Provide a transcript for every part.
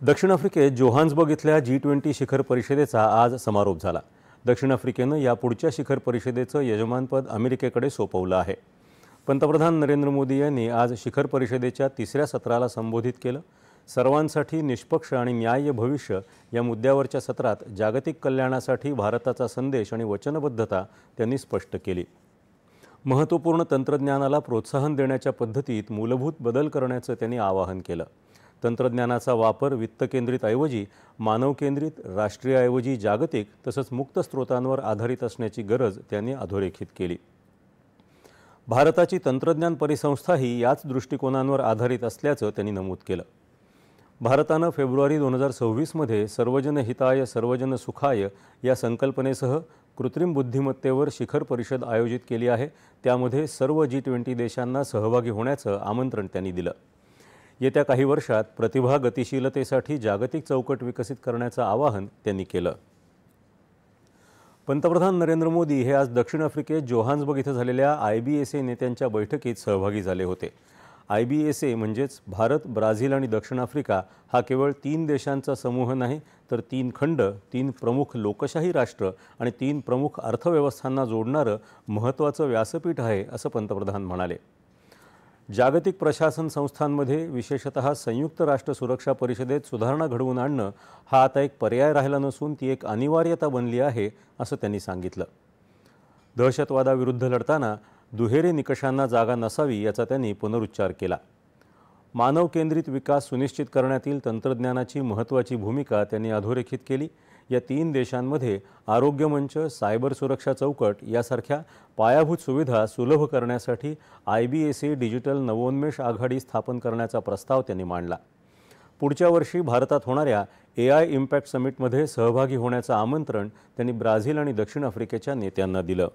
दक्षिण आफ्रिकेत जोहान्सबर्ग इथल्या G20 शिखर परिषदेचा आज समारोप झाला। दक्षिण आफ्रिकेनं यापुढच्या शिखर परिषदेचं यजमानपद अमेरिकेकडे सोपवलं आहे। पंतप्रधान नरेंद्र मोदी यांनी आज शिखर परिषदेच्या तिसऱ्या सत्राला संबोधित केलं। सर्वांसाठी निष्पक्ष आणि न्याय्य भविष्य या मुद्द्यावरच्या सत्रात जागतिक कल्याणासाठी भारताचा संदेश आणि वचनबद्धता त्यांनी स्पष्ट केली। महत्त्वपूर्ण तंत्रज्ञानाला प्रोत्साहन देण्याच्या पद्धतीत मूलभूत बदल करण्याचं त्यांनी आवाहन केलं। तंत्रज्ञानाचा वापर वित्त केंद्रित ऐवजी मानव केंद्रित, राष्ट्रीय ऐवजी जागतिक तसंच मुक्त स्रोतांवर आधारित असण्याची गरज त्यांनी अधोरेखित केली। भारताची तंत्रज्ञान परिसंस्थाही याच दृष्टिकोनांवर आधारित असल्याचं त्यांनी नमूद केलं। भारतानं फेब्रुवारी 2026 मध्ये सर्वजन हिताय सर्वजन सुखाय या संकल्पनेसह कृत्रिम बुद्धिमत्तेवर शिखर परिषद आयोजित केली आहे। त्यामध्ये सर्व G20 देशांना सहभागी होण्याचं आमंत्रण त्यांनी दिलं। येत्या काही वर्षात प्रतिभा गतिशीलतेसाठी जागतिक चौकट विकसित करण्याचं आवाहन त्यांनी केलं। पंतप्रधान नरेंद्र मोदी हे आज दक्षिण आफ्रिकेत जोहान्सबर्ग इथं झालेल्या IBSA नेत्यांच्या बैठकीत सहभागी झाले होते। IBSA म्हणजेच भारत, ब्राझील आणि दक्षिण आफ्रिका हा केवळ 3 देशांचा समूह नाही, तर 3 खंड, 3 प्रमुख लोकशाही राष्ट्र आणि 3 प्रमुख अर्थव्यवस्थांना जोडणारं महत्त्वाचं व्यासपीठ आहे, असं पंतप्रधान म्हणाले। जागतिक प्रशासन संस्थांमध्ये विशेषतः संयुक्त राष्ट्र सुरक्षा परिषदेत सुधारणा घडवून आणणं हा आता एक पर्याय राहिला नसून ती एक अनिवार्यता बनली आहे, असं त्यांनी सांगितलं। दहशतवादाविरुद्ध लढताना दुहेरी निकषांना जागा नसावी याचा त्यांनी पुनरुच्चार केला। मानव केंद्रित विकास सुनिश्चित करण्यातील तंत्रज्ञानाची महत्त्वाची भूमिका त्यांनी अधोरेखित केली। या 3 देशांमध्ये आरोग्य मंच, सायबर सुरक्षा चौकट यासारख्या पायाभूत सुविधा सुलभ करण्यासाठी IBSA डिजिटल नवोन्मेष आघाडी स्थापन करण्याचा प्रस्ताव त्यांनी मांडला। पुढच्या वर्षी भारतात होणाऱ्या AI इम्पॅक्ट समिटमध्ये सहभागी होण्याचं आमंत्रण त्यांनी ब्राझील आणि दक्षिण आफ्रिकेच्या नेत्यांना दिलं।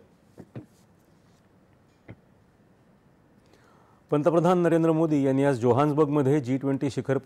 पंतप्रधान नरेंद्र मोदी यांनी आज जोहान्सबर्गमध्ये G20 शिखर